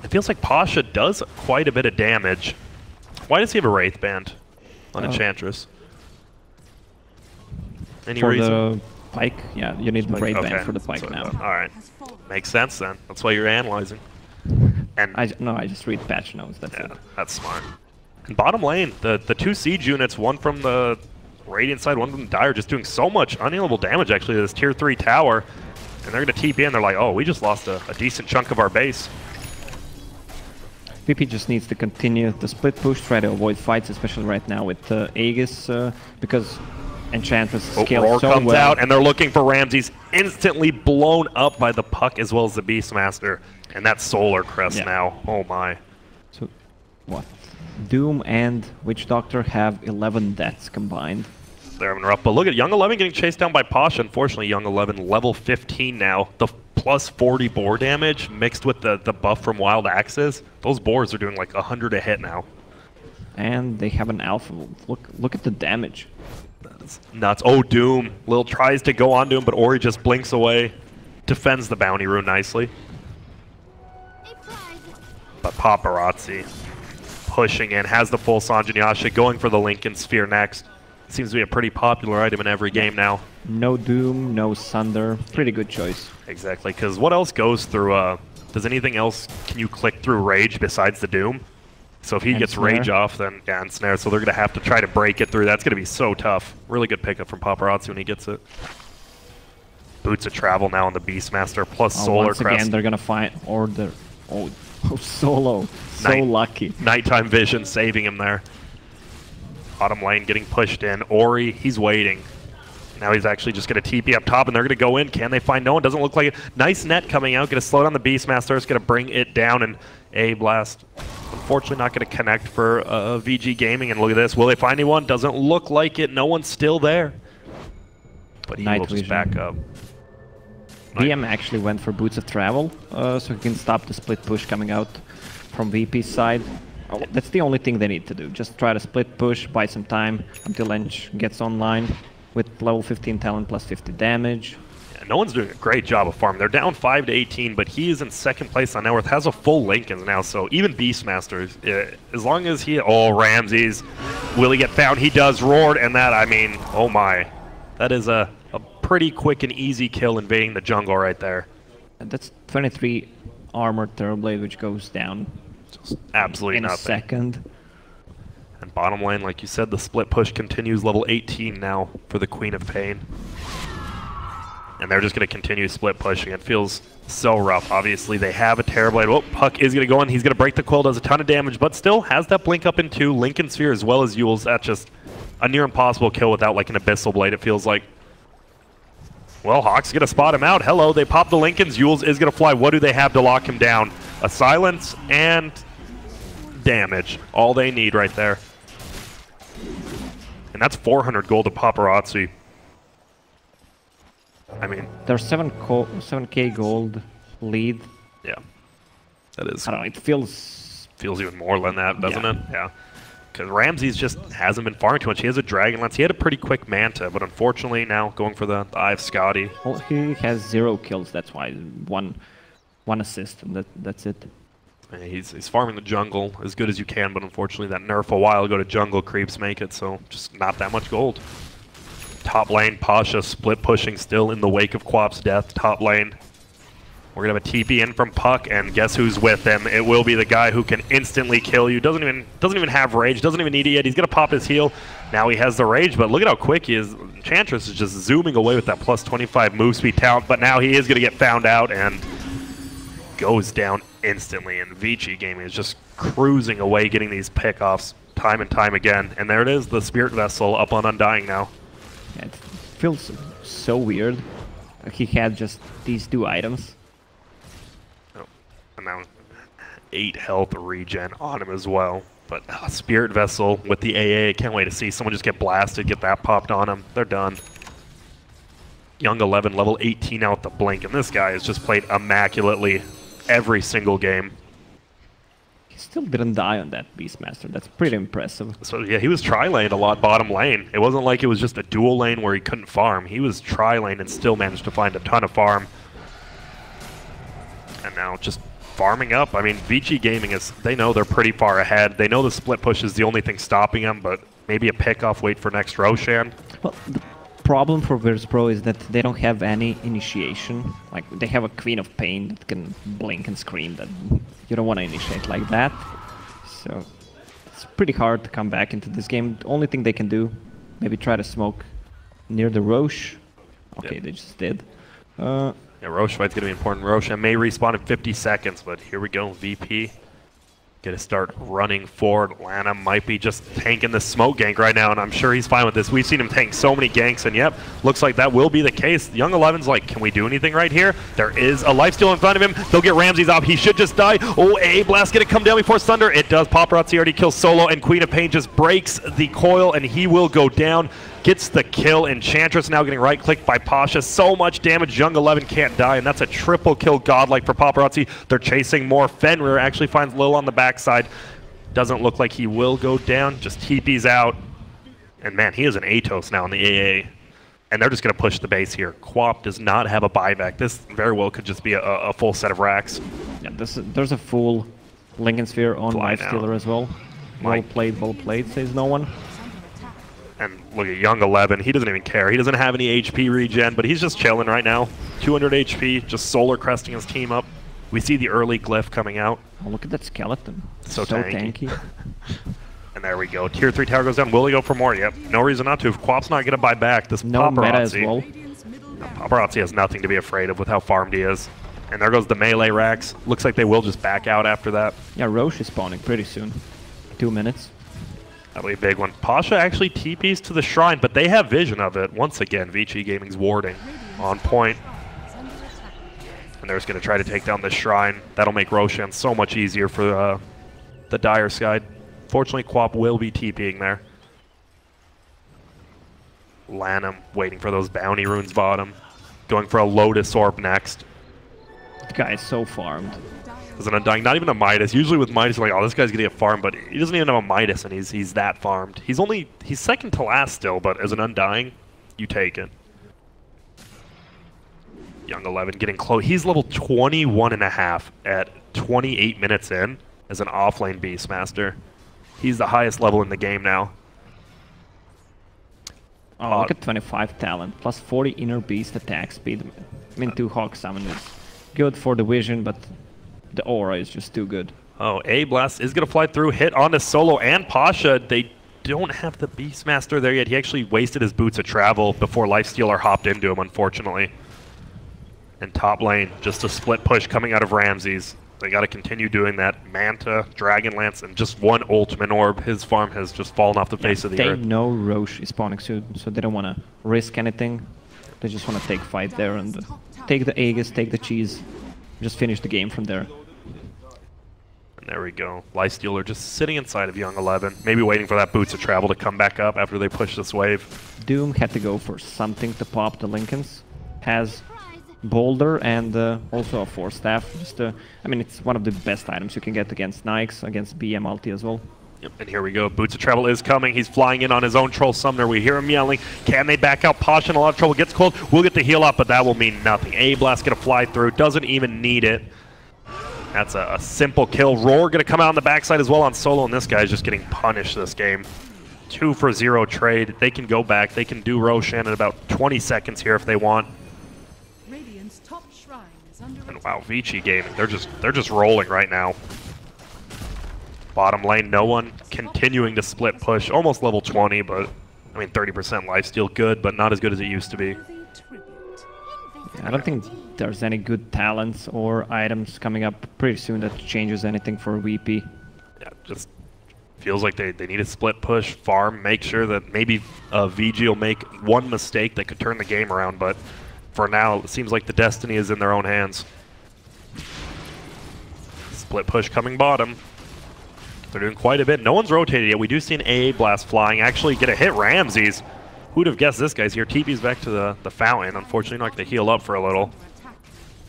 It feels like Pasha does quite a bit of damage. Why does he have a Wraith Band on Enchantress? Any for reason? the Pike, yeah, you need the Wraith Band for the Pike now. Alright. Makes sense then. That's why you're analyzing. And I just read patch notes, that's it. That's smart. And bottom lane, the 2 siege units, one from the Radiant side, one from the Dire, just doing so much unhealable damage actually to this tier 3 tower. And they're going to TP in. They're like, oh, we just lost a decent chunk of our base. VP just needs to continue the split push, try to avoid fights, especially right now with Aegis, because Enchantress scales Roar so comes well. out, and they're looking for Ramses. Instantly blown up by the Puck as well as the Beastmaster. And that Solar Crest now. Oh my. So, what? Doom and Witch Doctor have 11 deaths combined. They're having rough, but look at Young 11 getting chased down by Pasha. Unfortunately, Young 11 level 15 now. The plus 40 boar damage mixed with the buff from Wild Axes. Those boars are doing like 100 a hit now. And they have an alpha. Look at the damage. That's nuts. Oh, Doom. Lil tries to go on to him, but Ori just blinks away. Defends the bounty rune nicely. But Paparazzi pushing in, has the full Sanjin Yasha, going for the Lincoln Sphere next. Seems to be a pretty popular item in every game now. No Doom, no Sunder. Pretty good choice. Exactly, because what else goes through, does anything else, can you click through Rage besides the Doom? So if he gets Snare. Rage off, then, yeah, and Snare, so they're going to have to try to break it through. That's going to be so tough. Really good pickup from Paparazzi when he gets it. Boots of Travel now on the Beastmaster, plus Solar once Crest. again, they're gonna find order. Oh, Solo. So lucky. Nighttime Vision saving him there. Bottom lane getting pushed in. Ori, he's waiting. Now he's actually just going to TP up top, and they're going to go in. Can they find no one? Doesn't look like it. Nice net coming out. Going to slow down the Beastmaster. It's going to bring it down, and A-Blast. Unfortunately not going to connect for VG Gaming, and look at this. Will they find anyone? Doesn't look like it. No one's still there. But he will just back up. VM actually went for Boots of Travel, so he can stop the split push coming out from VP's side. Oh, that's the only thing they need to do. Just try to split push, buy some time until Ench gets online with level 15 talent plus 50 damage. Yeah, no one's doing a great job of farming. They're down 5 to 18, but he is in second place on net worth, has a full Lincolns now, so even Beastmaster, as long as he... Oh, Ramses. Will he get found? He does. Roared, and that, I mean, oh my. That is a pretty quick and easy kill invading the jungle right there. And that's 23 armored Terrorblade, which goes down just absolutely in nothing. a second. And bottom lane, like you said, the split push continues, level 18 now for the Queen of Pain. And they're just going to continue split pushing. It feels so rough. Obviously, they have a Terrorblade. Oh, Puck is going to go in. He's going to break the Quill, does a ton of damage, but still has that blink up into Lincoln Sphere as well as Yule's. That's just a near impossible kill without like an Abyssal Blade, it feels like. Well, Hawk's going to spot him out. Hello, they pop the Lincolns. Yule's is going to fly. What do they have to lock him down? A silence and damage. All they need right there. And that's 400 gold to Paparazzi. I mean... There's 7k gold lead. Yeah. That is... I don't know, it feels even more than that, doesn't it? Yeah. Because Ramses just hasn't been farming too much. He has a Dragon Lance. He had a pretty quick Manta, but unfortunately now going for the Eye of Scotty. Well, he has 0 kills, that's why. One assist, and that's it. He's farming the jungle as good as you can, but unfortunately that nerf a while ago to jungle creeps make it, so just not that much gold. Top lane, Pasha split pushing still in the wake of Quap's death. Top lane. We're going to have a TP in from Puck, and guess who's with him? It will be the guy who can instantly kill you. Doesn't even have rage, doesn't even need it yet. He's going to pop his heal. Now he has the rage, but look at how quick he is. Enchantress is just zooming away with that plus 25 move speed talent, but now he is going to get found out and goes down instantly. And Vici Gaming is just cruising away, getting these pickoffs time and time again. And there it is, the Spirit Vessel up on Undying now. Yeah, it feels so weird. He had just these 2 items. And now 8 health regen on him as well. But Spirit Vessel with the AA, can't wait to see someone just get blasted, get that popped on him. They're done. Young 11, level 18 out the blink, and this guy has just played immaculately every single game. He still didn't die on that Beastmaster. That's pretty impressive. So yeah, he was tri-laned a lot bottom lane. It wasn't like it was just a dual lane where he couldn't farm. He was tri-lane and still managed to find a ton of farm. And now just farming up. I mean, Vici Gaming is, they know they're pretty far ahead. They know the split push is the only thing stopping them, but maybe a pickoff wait for next Roshan. Well, the problem for Virtus.Pro is that they don't have any initiation. Like, they have a Queen of Pain that can blink and scream. That you don't want to initiate like that. So it's pretty hard to come back into this game. The only thing they can do, maybe try to smoke near the Roche. Okay, they just did. Yeah, Roche fight's going to be important. Roshan may respawn in 50 seconds, but here we go. VP going to start running forward. Lana might be just tanking the smoke gank right now, and I'm sure he's fine with this. We've seen him tank so many ganks, and yep, looks like that will be the case. Young 11's like, can we do anything right here? There is a lifesteal in front of him. They'll get Ramses off. He should just die. Oh, A Blast going to come down before Thunder. It does. Paparazzi already kills Solo, and Queen of Pain just breaks the coil, and he will go down. Gets the kill. Enchantress now getting right-clicked by Pasha. So much damage. Young 11 can't die, and that's a triple kill godlike for Paparazzi. They're chasing more. Fenrir actually finds Lil on the backside. Doesn't look like he will go down. Just TP's out. And man, he is an Atos now in the AA. And they're just going to push the base here. Quap does not have a buyback. This very well could just be a full set of racks. Yeah, there's a full Lincoln Sphere on Lifestealer as well. Well played, says no one. And look at Young 11, he doesn't even care. He doesn't have any HP regen, but he's just chilling right now. 200 HP, just solar cresting his team up. We see the early glyph coming out. Oh, look at that skeleton. So tanky. And there we go. Tier 3 tower goes down. Will he go for more? Yep. No reason not to. If Quap's not going to buy back, this no Paparazzi. Meta as well. Paparazzi has nothing to be afraid of with how farmed he is. And there goes the melee racks. Looks like they will just back out after that. Yeah, Roche is spawning pretty soon. 2 minutes. That'll be a big one. Pasha actually TPs to the shrine, but they have vision of it. Once again, Vici Gaming's warding on point. And they're just going to try to take down the shrine. That'll make Roshan so much easier for the dire side. Fortunately, Quap will be TPing there. Lanham waiting for those bounty runes bottom. Going for a Lotus Orb next. The guy is so farmed. as an Undying. Not even a Midas. Usually with Midas, you're like, oh, this guy's gonna get farmed, but he doesn't even have a Midas, and he's that farmed. He's second to last still, but as an Undying, you take it. Young 11 getting close. He's level 21.5 at 28 minutes in as an offlane Beastmaster. He's the highest level in the game now. Oh, look at 25 talent, plus 40 inner beast attack speed. I mean, 2 Hawk Summon is good for the vision, but the aura is just too good. Oh, A-Blast is going to fly through, hit onto Solo and Pasha. They don't have the Beastmaster there yet. He actually wasted his boots of travel before Lifestealer hopped into him, unfortunately. And top lane, just a split push coming out of Ramses. They got to continue doing that. Manta, Dragonlance, and just one Ultimate Orb. His farm has just fallen off the face of the earth. They know Roche is spawning soon, so they don't want to risk anything. They just want to take fight there and take the Aegis, take the cheese, just finish the game from there. And there we go. Lifestealer just sitting inside of Young 11, maybe waiting for that Boots of Travel to come back up after they push this wave. Doom had to go for something to pop the Lincolns. Has Boulder and also a Force Staff. Just I mean, it's one of the best items you can get against Nikes, against BM ulti as well. Yep, and here we go. Boots of Travel is coming. He's flying in on his own Troll Summoner. We hear him yelling. Can they back out? Pasha in a lot of trouble. Gets cold. We'll get the heal up, but that will mean nothing. A-Blast going to fly through. Doesn't even need it. That's a simple kill. Roar going to come out on the backside as well on Solo, and this guy's just getting punished this game. 2 for 0 trade. They can go back. They can do Roshan in about 20 seconds here if they want. And wow, Vici Gaming, they're just rolling right now. Bottom lane, no one continuing to split push, almost level 20, but I mean 30% lifesteal, good, but not as good as it used to be. I don't think there's any good talents or items coming up pretty soon that changes anything for VP. Yeah, just feels like they need to split push, farm, make sure that maybe VG will make one mistake that could turn the game around, but for now, it seems like the destiny is in their own hands. Split push coming bottom. They're doing quite a bit. No one's rotated yet. We do see an AA Blast flying. Actually get a hit Ramses. Who'd have guessed this guy's here? TP's back to the fountain. Unfortunately, not going to heal up for a little.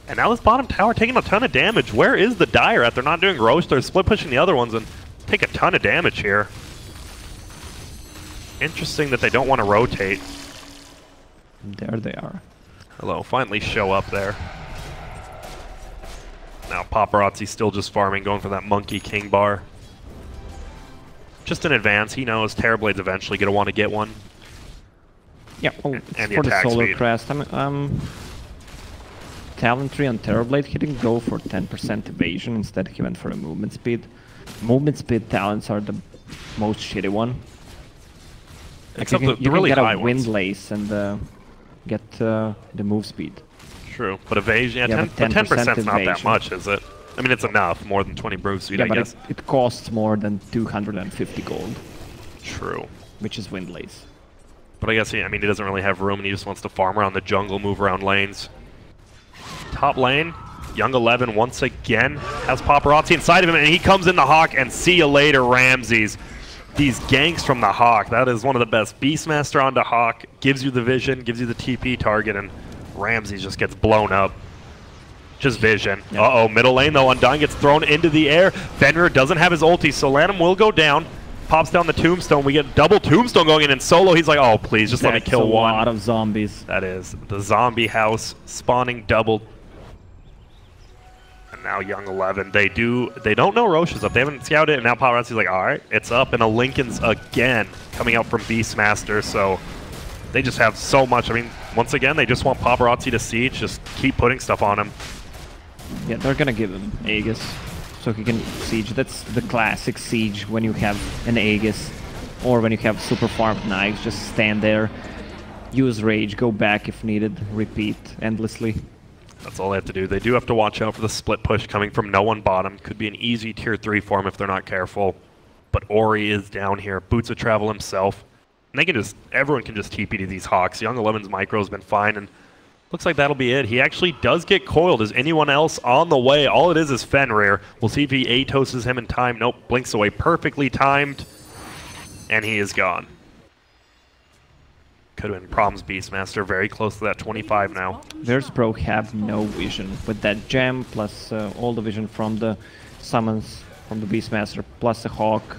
And now this bottom tower taking a ton of damage. Where is the Dire at? They're not doing roast. They're split pushing the other ones and take a ton of damage here. Interesting that they don't want to rotate. There they are. Hello, finally show up there. Now Paparazzi still just farming, going for that Monkey King bar. Just in advance, he knows Terrorblade's eventually going to want to get one. Yeah, well, and for the Solar speed. Crest. Talent 3 on Terrorblade, he didn't go for 10% evasion, instead he went for a movement speed. Movement speed talents are the most shitty one. Except you the really can get high a ones. Windlace and get the move speed. True, but evasion, yeah, 10%'s not that much, is it? I mean, it's enough, more than 20 move speed, I guess. But it costs more than 250 gold. True. Which is Windlace. But I guess, I mean, he doesn't really have room, and he just wants to farm around the jungle, move around lanes. Top lane, Young 11 once again has Paparazzi inside of him, and he comes in the Hawk, and see you later, Ramses. These ganks from the Hawk, that is one of the best. Beastmaster onto Hawk, gives you the vision, gives you the TP target, and Ramses just gets blown up. Just vision. Yep. Uh-oh, middle lane though, Undying gets thrown into the air. Fenrir doesn't have his ulti, so Lanham will go down. Pops down the tombstone. We get double tombstone going in, and Solo, he's like, oh, please, just let me kill one. That's a lot of zombies. That is. The zombie house spawning double. And now Young 11, they don't know Roche is up. They haven't scouted it, and now Paparazzi's like, all right, it's up. And a Lincoln's again coming out from Beastmaster, so they just have so much. I mean, once again, they just want Paparazzi to siege, just keep putting stuff on him. Yeah, they're gonna give him Aegis, so he can siege. That's the classic siege when you have an Aegis, or when you have super farmed knives. Just stand there, use rage, go back if needed, repeat endlessly. That's all they have to do. They do have to watch out for the split push coming from no one bottom. Could be an easy tier 3 for him if they're not careful. But Ori is down here. Boots of Travel himself. And they can just, everyone can just TP to these Hawks. Young 11's micro has been fine, and looks like that'll be it. He actually does get coiled. Is anyone else on the way? All it is Fenrir. We'll see if he Atoses him in time. Nope, blinks away. Perfectly timed. And he is gone. Could have been problems, Beastmaster. Very close to that 25 now. Virtus.Pro have no vision. With that gem, plus all the vision from the summons from the Beastmaster, plus the Hawk,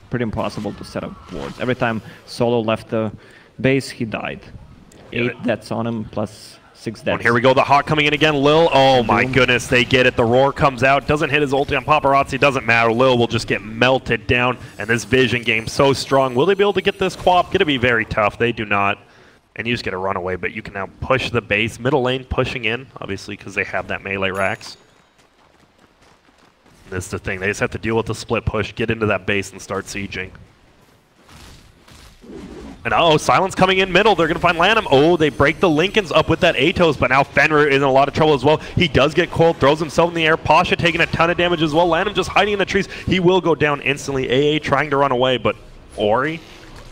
pretty impossible to set up wards. Every time Solo left the base, he died. 8 deaths on him, plus 6 deaths. And here we go, the Hawk coming in again. Lil, oh my goodness, they get it. The roar comes out, doesn't hit his ulti on Paparazzi, doesn't matter. Lil will just get melted down, and this vision game so strong. Will they be able to get this quap? Gonna be very tough. They do not. And you just get a runaway, but you can now push the base. Middle lane pushing in, obviously, because they have that melee racks. This is the thing, they just have to deal with the split push, get into that base, and start sieging. And oh, Silence coming in middle. They're going to find Lanham. Oh, they break the Lincolns up with that Atos, but now Fenrir is in a lot of trouble as well. He does get coiled, throws himself in the air. Pasha taking a ton of damage as well. Lanham just hiding in the trees. He will go down instantly. AA trying to run away, but Ori,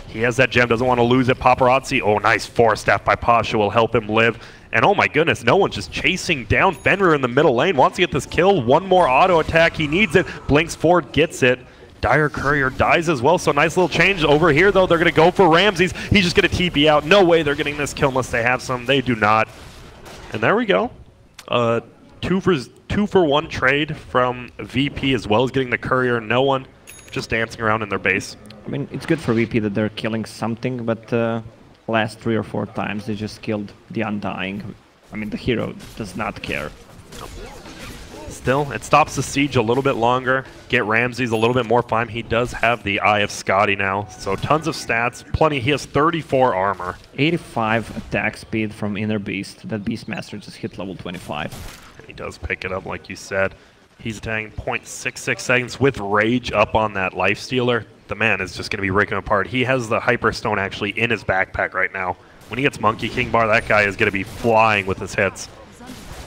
he has that gem, doesn't want to lose it. Paparazzi, oh, nice force staff by Pasha will help him live. And oh my goodness, no one's just chasing down Fenrir in the middle lane. Wants to get this kill. One more auto attack. He needs it. Blinks forward, gets it. Dire Courier dies as well, so nice little change over here, though. They're going to go for Ramses. He's just going to TP out. No way they're getting this kill unless they have some. They do not. And there we go. 2 for 1 trade from VP as well as getting the Courier. No one just dancing around in their base. I mean, it's good for VP that they're killing something, but last 3 or 4 times they just killed the Undying. I mean, the hero does not care. Still, it stops the siege a little bit longer. Get Ramses a little bit more fine. He does have the Eye of Scotty now, so tons of stats, plenty. He has 34 armor. 85 attack speed from Inner Beast. That Beastmaster just hit level 25. And he does pick it up, like you said. He's attacking 0.66 seconds with Rage up on that Lifestealer. The man is just going to be ripping apart. He has the Hyperstone actually in his backpack right now. When he gets Monkey King Bar, that guy is going to be flying with his hits.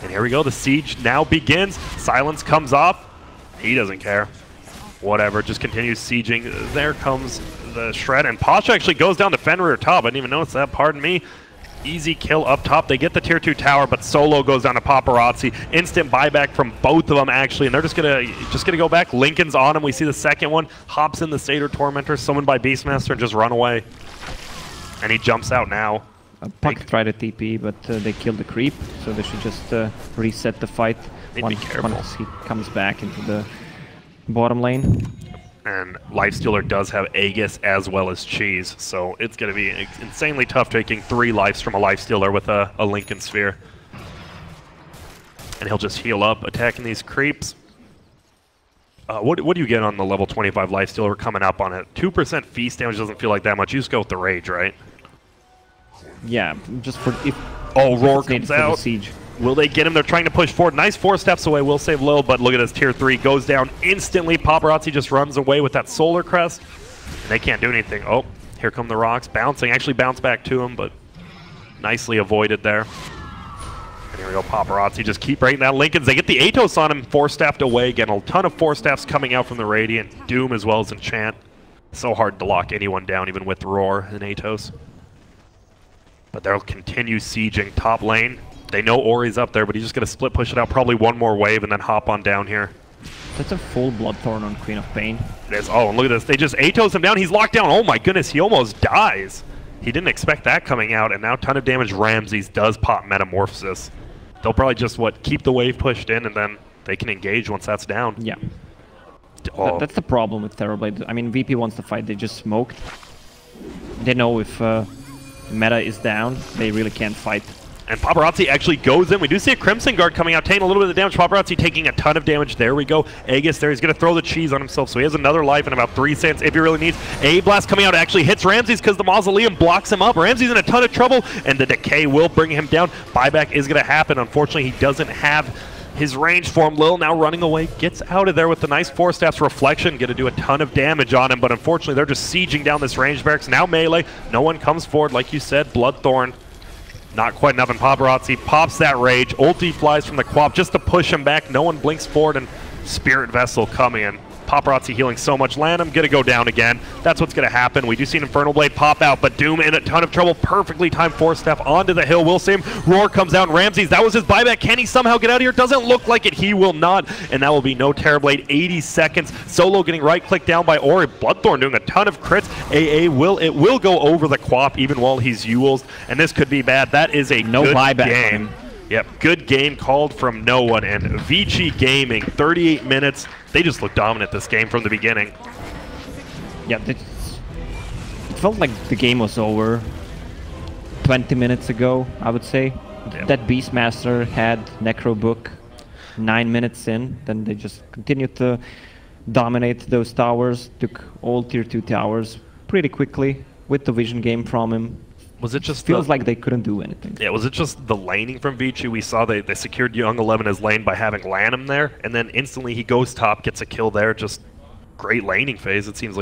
And here we go, the siege now begins. Silence comes off. He doesn't care. Whatever, just continues sieging. There comes the shred, and Pasha actually goes down to Fenrir top. I didn't even notice that, pardon me. Easy kill up top. They get the tier 2 tower, but Solo goes down to Paparazzi. Instant buyback from both of them, actually, and they're just gonna go back. Lincoln's on him. We see the second one. Hops in the Satyr Tormentor, summoned by Beastmaster, and just run away. And he jumps out now. Puck tried a TP, but they killed the creep, so they should just reset the fight once he comes back into the bottom lane. And Lifestealer does have Aegis as well as Cheese, so it's going to be insanely tough taking 3 lives from a Lifestealer with a Lincoln Sphere. And he'll just heal up, attacking these creeps. What do you get on the level 25 Lifestealer? We're coming up on it. 2% feast damage doesn't feel like that much. You just go with the Rage, right? Yeah, just for if... Oh, Roar comes out. Siege. Will they get him? They're trying to push forward. Nice 4 steps away. Will save Lil, but look at this tier 3. Goes down instantly. Paparazzi just runs away with that Solar Crest. And they can't do anything. Oh, here come the rocks. Bouncing. Actually bounce back to him, but nicely avoided there. And here we go. Paparazzi just keep breaking that Lincolns. They get the Atos on him. 4-staffed away. Again, a ton of 4-staffs coming out from the Radiant. Doom as well as Enchant. So hard to lock anyone down, even with Roar and Atos. But they'll continue sieging top lane. They know Ori's up there, but he's just going to split push it out probably one more wave and then hop on down here. That's a full Bloodthorn on Queen of Pain. It is. Oh, and look at this. They just Atos him down. He's locked down. Oh my goodness, he almost dies. He didn't expect that coming out, and now ton of damage. Ramses does pop Metamorphosis. They'll probably just, keep the wave pushed in, and then they can engage once that's down. Yeah. Oh. That's the problem with Terrorblade. I mean, VP wants to fight. They just smoked. They know if... meta is down, they really can't fight. And Paparazzi actually goes in. We do see a Crimson Guard coming out, taking a little bit of the damage. Paparazzi taking a ton of damage. There we go. Aegis there. He's going to throw the cheese on himself, so he has another life and about 3 cents if he really needs. A-Blast coming out actually hits Ramses because the Mausoleum blocks him up. Ramses in a ton of trouble, and the Decay will bring him down. Buyback is going to happen. Unfortunately, he doesn't have his range form. Lil now running away, gets out of there with the nice 4-staffs Reflection, going to do a ton of damage on him, but unfortunately they're just sieging down this range barracks. Now melee, no one comes forward, like you said. Bloodthorn, not quite enough, and Paparazzi pops that Rage. Ulti flies from the Quap just to push him back. No one blinks forward, and Spirit Vessel coming in. Paparazzi healing so much. Lanham gonna go down again. That's what's gonna happen. We do see an Infernal Blade pop out, but Doom in a ton of trouble. Perfectly timed 4-step onto the hill. We'll see him. Roar comes down. Ramses, that was his buyback. Can he somehow get out of here? Doesn't look like it. He will not. And that will be no Terrorblade. 80 seconds. Solo getting right-clicked down by Ori. Bloodthorn doing a ton of crits. AA will go over the Quap even while he's Yules, and this could be bad. That is a No good buyback game. Yep, good game called from no one. And Vici Gaming, 38 minutes. They just looked dominant this game from the beginning. Yeah, it felt like the game was over 20 minutes ago, I would say. Yep. That Beastmaster had Necro Book 9 minutes in, then they just continued to dominate those towers, took all tier 2 towers pretty quickly with the vision game from him. Was it just feels like they couldn't do anything? Yeah, was it just the laning from Vici? We saw they secured Young 11 as lane by having Lanham there, and then instantly he goes top, gets a kill there. Just great laning phase, it seems like.